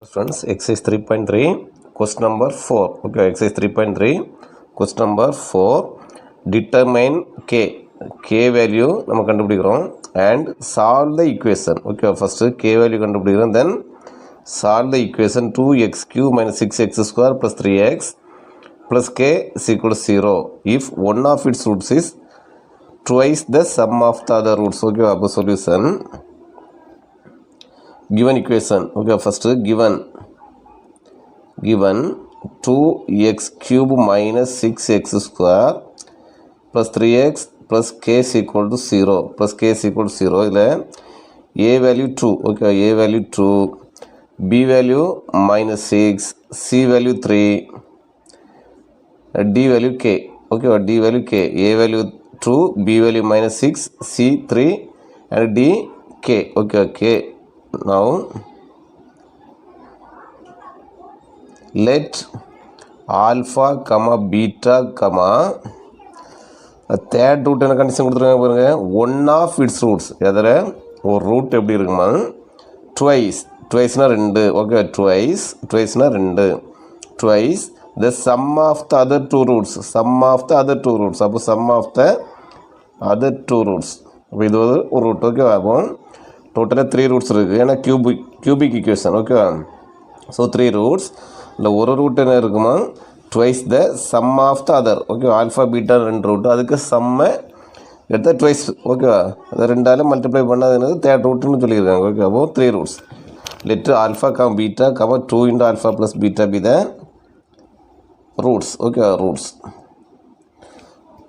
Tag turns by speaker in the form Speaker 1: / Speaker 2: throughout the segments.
Speaker 1: Friends, exercise 3.3, question number 4. Okay, exercise 3.3, question number 4. Determine k value நம்ம கண்டுபிடிக்கிறோம் and solve the equation. Okay, first k value கண்டுபிடிக்கிறோம், then solve the equation 2x cube minus 6x square plus 3x plus k is equal to 0 if one of its roots is twice the sum of the other roots. Okay, அப்போ solution given equation. Okay, first given 2x cube minus 6x square plus 3x plus k is equal to 0 plus k is equal to 0 இதில் a value 2. Okay, a value 2, b value minus 6, c value 3, d value k. Okay, d value k, a value 2, b value minus 6, c 3 and d k. Okay, k. Now let alpha comma beta comma third root என்ன condition கொடுத்துருக்காங்க பாருங்க, one of it's roots. எதில் ஒரு root எப்படி இருக்குமா, ட்வைஸ்னால் ரெண்டு. Okay, ட்வைஸ்னால் ரெண்டு. Twice the sum of the other two roots, அப்போ sum of the other two roots. அப்போ இது ஒரு ரூட். ஓகே, அப்போ டோட்டலாக 3 ரூட்ஸ் இருக்குது, ஏன்னா கியூபிக் ஈக்குவேஷன். ஓகேவா, ஸோ 3 ரூட்ஸ். இல்லை ஒரு ரூட் என்ன இருக்குமா, twice the sum of the other. Okay, alpha beta 2 root, அதுக்கு சம்மை எடுத்த ட்வைஸ். ஓகேவா, அதை ரெண்டாலும் மல்டிப்ளை பண்ணாது என்னது தேர்ட் ரூட்டுன்னு சொல்லியிருக்காங்க. ஓகே, அப்போ 3 roots. Let alpha comma beta comma 2 into alpha plus beta be the roots. Okay, roots.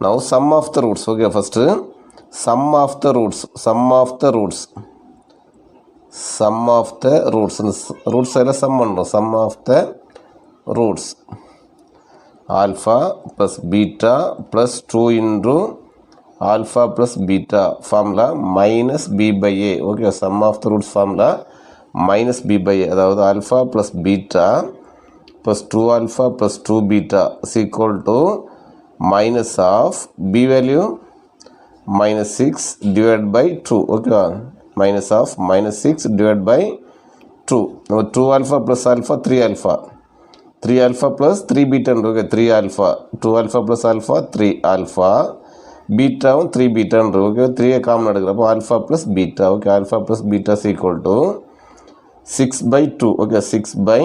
Speaker 1: Now sum of the roots. Okay, first sum of the roots. Roots எல்லாம் sum பண்ணுறோம். Sum of the roots alpha plus beta plus 2 into alpha plus beta formula minus b by a. Okay, sum of the roots formula minus b by a, அதாவது alpha plus beta plus 2 alpha plus 2 beta is equal to minus of B value minus 6 divided by 2. Okay, minus of minus 6 divided by 2. Now 2 alpha plus alpha 3 alpha. 3 alpha plus 3 beta. Okay, 3 alpha. 2 alpha plus alpha 3 alpha. Beta 3 beta. Okay, 3 common எடுக்கிறப்போ alpha plus beta. Okay, alpha plus beta is equal to 6 by 2. Okay, 6 by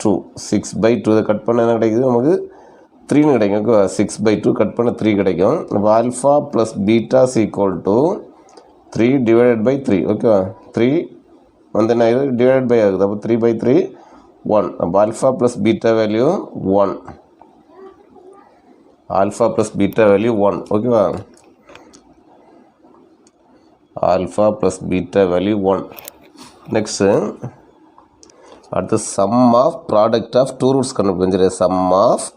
Speaker 1: 2. 6 by 2 இதை cut பண்ண என்ன கிடைக்குது நமக்கு 3 கிடைக்கும். Okay, 6 by 2 cut பண்ண 3 கிடைக்கும். அப்போ alpha plus beta is equal to 3 divided by 3. Okay, 3 வந்து என்ன ஆகுது, டிவைடட் பை ஆகுது. அப்போ 3 by 3 1. அப்போ alpha plus beta value 1. Alpha plus beta value 1. ஓகேவா, alpha plus beta value 1. Next அடுத்து sum of product of two roots கண்டுபிடிச்சிரு. Sum of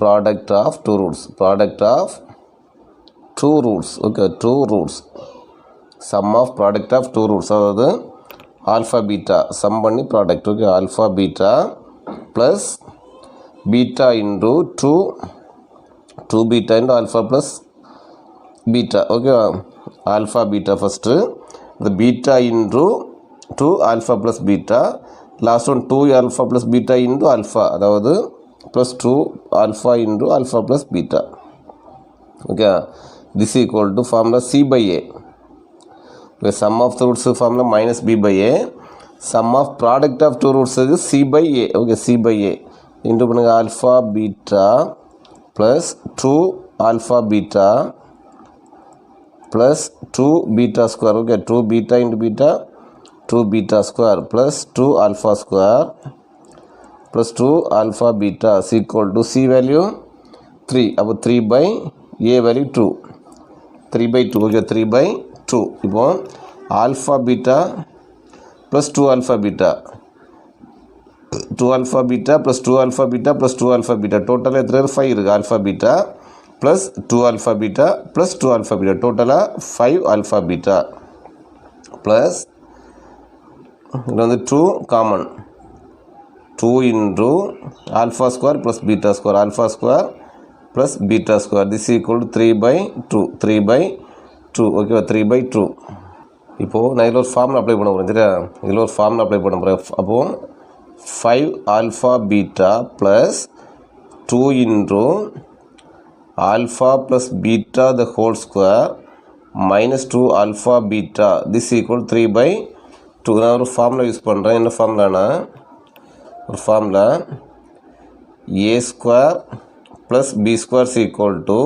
Speaker 1: product of two roots. Okay, 2 roots. Sum of product of 2 roots, அதாவது alpha beta sum பண்ணி product. Okay, alpha beta plus beta into 2 beta into alpha plus beta. Okay, alpha beta first, the beta into 2 alpha plus beta, last one 2 alpha plus beta into alpha, அதாவது plus 2 alpha into alpha plus beta. Okay, this is equal to formula c by a. Okay, sum of the roots formula minus b by a. Sum of product of two roots is c by a. Okay, c by a into alpha beta plus 2 alpha beta plus 2 beta square. Okay, 2 beta into beta, 2 beta square plus 2 alpha square plus 2 alpha beta is equal to c value 3. அப்போ 3 by a value 2. 3 by 2. Okay, 3 by 2. இப்போ alpha beta plus 2 alpha beta. 2 alpha beta plus 2 alpha beta plus 2 alpha beta. டோட்டலாக எத்தனை 5 இருக்குது. alpha beta plus 2 alpha beta plus 2 alpha beta. டோட்டலாக 5 alpha beta plus இது வந்து 2 common. 2 into alpha square plus beta square, alpha square plus beta square, this is equal to 3 by 2. 3 by 2. Okay, 3 by 2. இப்போது நான் இதில் ஒரு formula apply பண்ண போகிறேன். சரியா, இதில் ஒரு ஃபார்முலா அப்ளை பண்ண போகிறேன். அப்போது 5 alpha beta plus 2 into alpha plus beta the whole square minus 2 alpha beta this equal 3/2. நான் ஒரு ஃபார்முலா யூஸ் பண்ணுறேன். என்ன ஃபார்முலானா ஒரு formula a square plus b square is equal to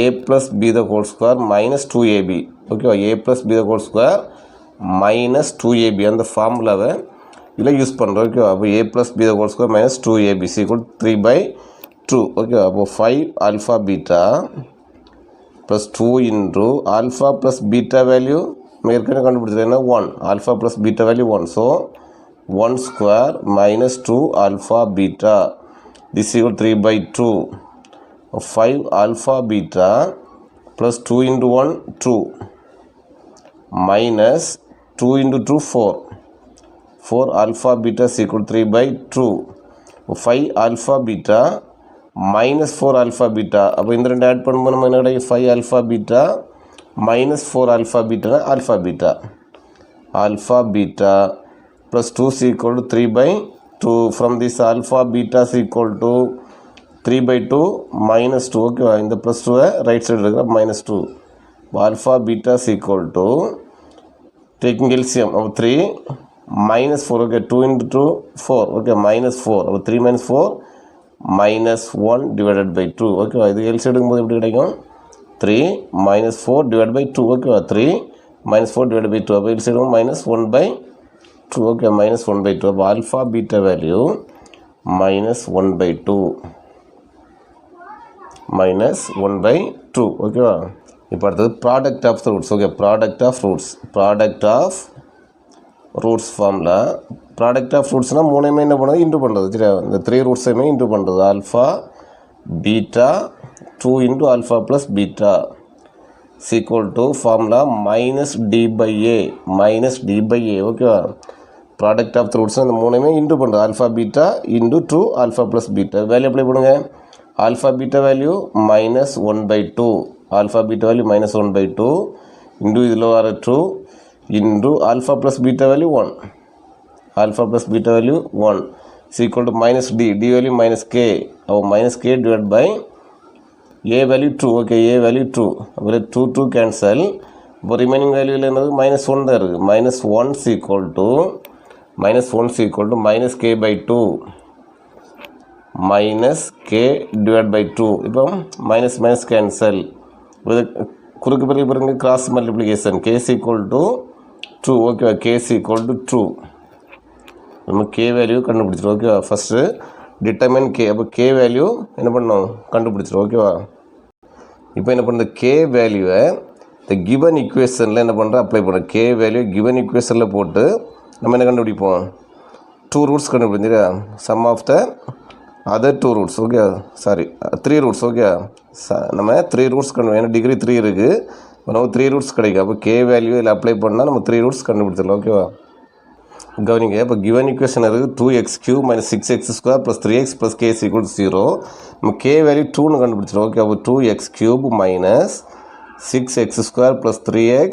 Speaker 1: a plus b the whole square minus 2ab. ஓகேவா, a plus b the whole square minus 2ab அந்த ஃபார்முலாவை இதில் use பண்ணுறோம். ஓகேவா, அப்போ a plus b the whole square minus 2ab is equal to 3/2. ஓகேவா, அப்போ 5 alpha beta plus 2 into alpha plus beta value ஏற்கனவே கண்டுபிடிச்சது 1. alpha plus beta value 1. So 1 square minus 2 alpha beta this equal 3/2. 5 alpha beta plus 2 into 1 2 minus 2 into 2 4 alpha beta is equal to 3/2. 5 alpha beta minus 4 alpha beta அப்போ இந்த ரெண்டு add பண்ணும்போது நம்ம என்ன கிடைக்கும் 5 alpha beta minus 4 alpha beta alpha beta plus 2 is equal to 3/2. from this alpha beta is equal to 3/2 minus 2. ஓகேவா, இந்த plus 2 right side இருக்கிற minus 2. alpha beta is equal to taking LCM of 3 minus 4. okay, 2 into 2 4. okay, minus 4. அப்போ 3 minus 4 minus 1 divided by 2. ஓகேவா, இது L side எடுக்கும்போது எப்படி கிடைக்கும் 3 minus 4 divided by 2. ஓகேவா, 3 minus 4 divided by 2. அப்போ L side minus 1/2. Okay, minus 1/2. அப்போ alpha beta value minus 1/2 minus 1/2. ஓகேவா, இப்போ அடுத்தது product of the roots. Okay, product of roots formula. Product of ரூட்ஸ்னால் மூணையுமே என்ன பண்ணுறது இன்ட்டு பண்ணுறது. சரியா, இந்த 3 ரூட்ஸையுமே இன்ட்டு பண்ணுறது. Alpha beta 2 into alpha plus beta is equal to formula minus d/a. ஓகேவா, ப்ராடக்ட் ஆஃப் த ரூட்ஸ் அந்த மூணையுமே இன்ட்டு பண்ணுறது. Alpha beta into 2 alpha plus beta value apply பண்ணுங்க. Alpha beta value minus 1/2. Alpha beta value minus 1/2 into இதில் வர 2 into alpha plus beta value 1. Alpha plus beta value 1 is equal to minus d value minus k. அப்போ minus k divided by a value 2. Okay, a value 2. அப்போ 2 cancel. இப்போ remaining வேல்யூவில் என்னது minus 1 தான் இருக்குது. minus 1 is equal to minus k/2 minus k divided by 2. இப்போ minus cancel. இது குறுக்கு பிறகு பாருங்க cross multiplication. k is equal to 2. ஓகேவா, k is equal to 2. நம்ம k வேல்யூ கண்டுபிடிச்சிடும். ஓகேவா, ஃபஸ்ட்டு டிட்டர்மைன் k. அப்போ k வேல்யூ என்ன பண்ணணும் கண்டுபிடிச்சிடும். ஓகேவா, இப்போ என்ன பண்ணுறது k வேல்யூவை இந்த கிவன் இக்குவேஷனில் என்ன பண்ணுறோம் அப்ளை பண்ணுறோம். k வேல்யூ கிவன் இக்குவேஷனில் போட்டு நம்ம என்ன கண்டுபிடிப்போம் 2 ரூட்ஸ் கண்டுபிடிச்சிருக்கா. Sum of the other 2 roots. Okay, sorry 3 roots. Okay, நம்ம 3 ரூட்ஸ் ஏன்னா டிகிரி 3 இருக்குது. இப்போ நம்ம 3 ரூட்ஸ் கிடைக்கும். அப்போ k வேல்யூ இதில் அப்ளை பண்ணால் நம்ம 3 ரூட்ஸ் கண்டுபிடிச்சிடலாம். ஓகேவா, கவனிங்க. இப்போ கிவன் ஈக்குவேஷன் இருக்குது 2x³ minus 6x² plus 3x plus k is equal to 0. நம்ம k வேல்யூ 2ன்னு கண்டுபிடிச்சிடும். ஓகே, அப்போ 2x³ minus 6x² plus 3x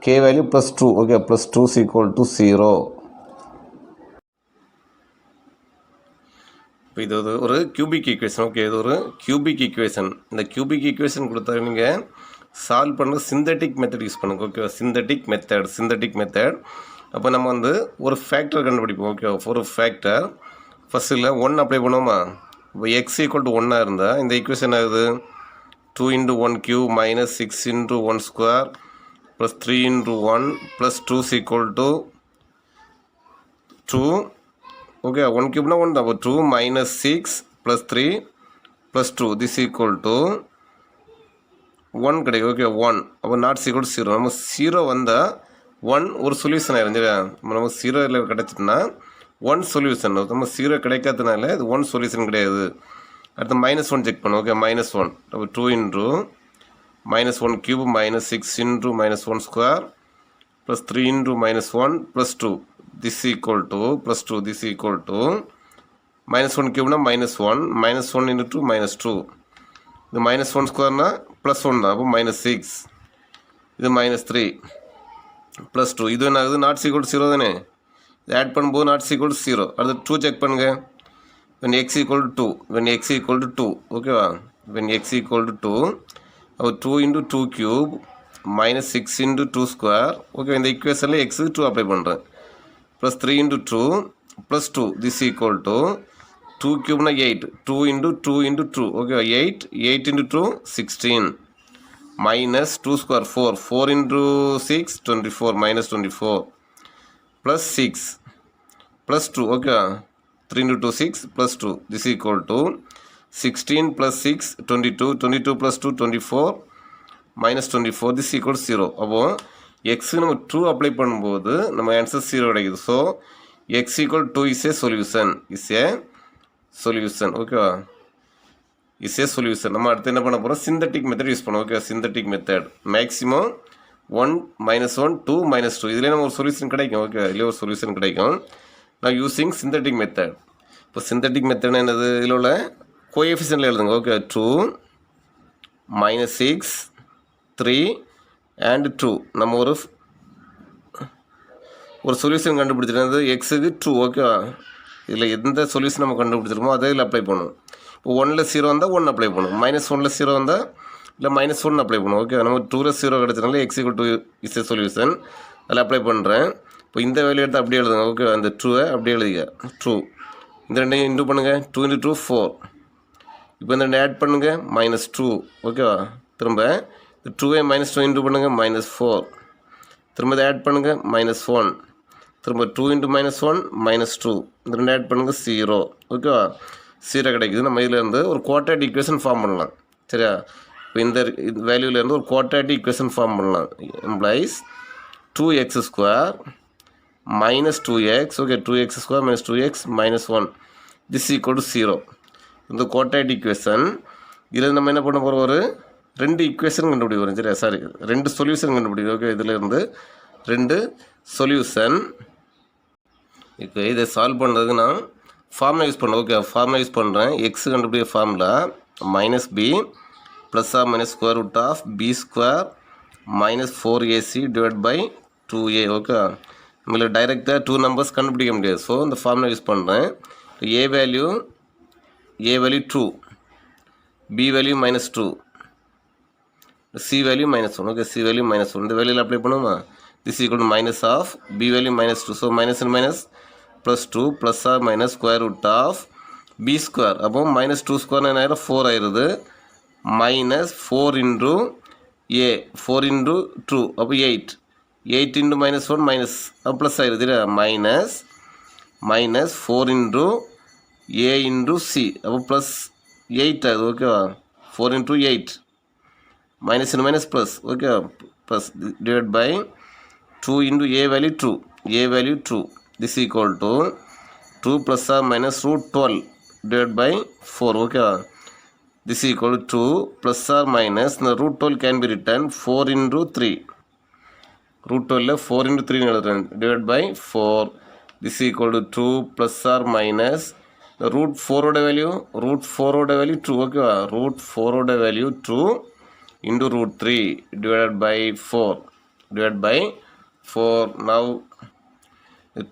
Speaker 1: k value plus 2. Okay, plus 2 is equal to 0. இப்போ இது ஒரு கியூபிக் ஈக்குவேஷன். ஓகே, இது ஒரு cubic equation. இந்த cubic equation கொடுத்தா நீங்கள் சால்வ் பண்ண சிந்தட்டிக் மெத்தட் யூஸ் பண்ணுங்க. ஓகேவா, சிந்தட்டிக் மெத்தட். அப்போ நம்ம வந்து ஒரு ஃபேக்டர் கண்டுபிடிப்போம். ஓகே, ஒரு ஃபேக்டர் ஃபஸ்ட்டில் 1 அப்ளை பண்ணுவோமா. இப்போ x = 1 இருந்தால் இந்த ஈக்குவேஷன் ஆகுது 2 into 1³ minus 6 into 1² plus 3 into 1 plus 2 is equal to 2. Okay, 1³ 1 தான். அப்போ 2 minus 6 plus 3 plus 2 this equal to 1 கிடைக்கும். ஓகே, 1. அப்போ நாட் equal to 0. நம்ம 0 வந்தால் 1 ஒரு சொல்யூஷன் ஆயிருந்துச்சு. நம்ம 0 இல்லை கிடச்சிட்டுனா 1 சொல்யூஷன். நம்ம 0 கிடைக்காதனால இது 1 சொல்யூஷன் கிடையாது. அடுத்து -1 செக் பண்ணுவோம். ஓகே, -1. அப்போ 2 into -1³ minus 6 into -1² plus 3 into -1 plus 2 this equal to plus 2 this equal to -1³ -1 -1 into 2 -2. இது -1² +1 தான். அப்போ -6. இது -3 +2. இது என்ன ஆகுது நாட் equal to 0 தானே. ஆட் பண்ணும்போது நாட் ஈக்குவல் டு 0. அடுத்து 2 செக் பண்ணுங்க. when x equal to 2, when x equal to 2, ஓகேவா, when x equal to 2, அப்போ 2 into 2 cube minus 6 into 2 square, okay, இந்த ஈக்குவேஷனில் x 2 அப்ளை பண்ணுறேன், plus 3 into 2 plus 2 this equal to 2 cube 8, 2 into 2 into 2, okay, 8 into 2 16 minus 2 square 4 into 6 24 minus 24 plus 6 plus 2, okay, 3 into 2 6 plus 2 this equal to 16 plus 6 22 plus 2 24 minus 24 this equal to 0. அப்போ x நம்ம 2 apply பண்ணும்போது நம்ம answer 0 கிடைக்குது. So x equal to 2 is a solution, ஓகேவா, is a solution. நம்ம அடுத்து என்ன பண்ண போகிறோம், சிந்தட்டிக் மெத்தட் யூஸ் பண்ணுவோம். ஓகே, சிந்தட்டிக் மெத்தட் மேக்ஸிமம் 1 -1 2 -2 இதில் நம்ம ஒரு சொல்யூஷன் கிடைக்கும். ஓகே, இதில் ஒரு சொல்யூஷன் கிடைக்கும். நான் யூஸிங் சிந்தட்டிக் மெத்தட். இப்போ சிந்தட்டிக் மெத்தட்னா என்னது, இதில் உள்ள கோஎஃபிஷியன்ட்ல எழுதுங்க. ஓகே, 2 -6 3 and 2 நம்ம ஒரு சொல்யூஷன் கண்டுபிடிச்சிருந்தது எக்ஸுக்கு 2. ஓகேவா, இதில் எந்த சொல்யூஷன் நம்ம கண்டுபிடிச்சிருக்கோமோ அதை இதில் அப்ளை பண்ணுவோம். இப்போ 1ல் 0 வந்தால் 1 அப்ளை பண்ணும், -1ல் 0 வந்தால் இல்லை -1 அப்ளை பண்ணும். ஓகே, நம்ம 2ல் 0 கிடச்சதுனால x equal to is a solution, அதில் அப்ளை பண்ணுறேன். இப்போ இந்த வேல்யூ எடுத்து அப்படியே எழுதுங்க. ஓகே, அந்த 2வை அப்படியே எழுதிக்க. 2 இந்த ரெண்டையும் இன்டூ பண்ணுங்கள். 2 into 2 4. இப்போ இந்த ரெண்டு ஆட் பண்ணுங்கள், -2. ஓகேவா, திரும்ப இந்த 2வை -2 இன்டூ பண்ணுங்கள், -4. திரும்ப இதை ஆட் பண்ணுங்கள், -1. திரும்ப 2 into -1 -2. இந்த ரெண்டு ஆட் பண்ணுங்கள், 0. ஓகேவா, 0 கிடைக்குது. நம்ம இதிலேருந்து ஒரு குவாட்ராட்டிக் ஈக்குவேஷன் ஃபார்ம் பண்ணலாம். சரியா, இப்போ இந்த வேல்யூலேருந்து ஒரு குவாட்ராட்டிக் ஈக்குவேஷன் ஃபார்ம் பண்ணலாம். Employees 2x square minus 2x, okay, 2x square minus 2x minus 1 this equal to 0. இந்த குவாட்ராட்டிக் ஈக்குவேஷன் இதில் நம்ம என்ன பண்ண போகிறோம், ஒரு 2 ஈக்குவேஷன் கண்டுபிடிக்கிறோம். சரியா, சாரி 2 சொல்யூஷன் கண்டுபிடிக்கிறோம். ஓகே, இதிலேருந்து 2 சொல்யூஷன். இப்போ இதை சால்வ் பண்ணுறதுக்கு நான் ஃபார்முலா யூஸ் பண்ணுறேன். ஓகே, ஃபார்முலா யூஸ் பண்ணுறேன். எக்ஸ் கண்டுபிடிக்கிற formula -b plus or minus square root of b square -4ac divide by 2a. Okay, நம்மள டைரெக்டாக 2 நம்பர்ஸ் கண்டுபிடிக்க முடியாது. ஸோ இந்த ஃபார்முலா யூஸ் பண்ணுறேன். a value 2, b value -2, c value -1. Okay, c value -1 இந்த வேல்யூவில் அப்ளை பண்ணுவோமா, this equal to minus of b value -2. So minus and minus +2 plus or minus square root of b square. அப்போ -2 square என்ன ஆயிரும், 4 ஆயிடுது. -4 into a, 4 into 2, அப்போ 8 into -1 minus plus ஆயிடுது. -4 into a into c, அப்போ plus 8 ஆகுது. ஓகேவா, 4 into 8 minus into minus plus. Okay, plus divide by 2 into a value 2, this equal to 2 plus or minus root 12 divided by 4. Okay, this equal to 2 plus or minus the root 12 can be written 4 into 3. Root 12 4 into 3 divided by 4. This equal to 2 plus or minus the root 4 value 2. Okay, root 4 value 2 into root 3 divided by 4 Now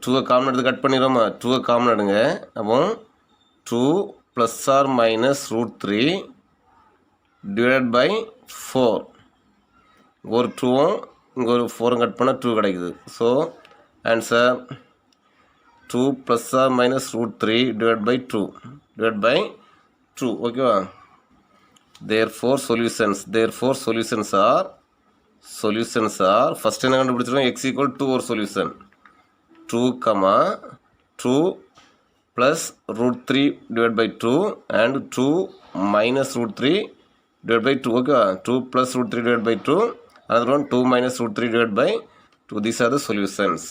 Speaker 1: 2 common எடுத்து cut பண்ணிடுறோமா, 2 common எடுங்க. அப்போ 2 plus or minus root 3 divide by 4. ஒரு 2வும் இங்கே ஒரு 4 cut பண்ணால் 2 கிடைக்குது. So answer 2 plus or minus root 3 divide by 2. ஓகேவா, therefore solutions are ஃபஸ்ட் என்ன கண்டுபிடிச்சிடும், x equal to ஒரு solution 2, plus root 3 divided by 2 and 2 minus root 3 divided by 2. Okay, 2 plus root 3 divided by 2, another one 2 minus root 3 divided by 2. These are the solutions.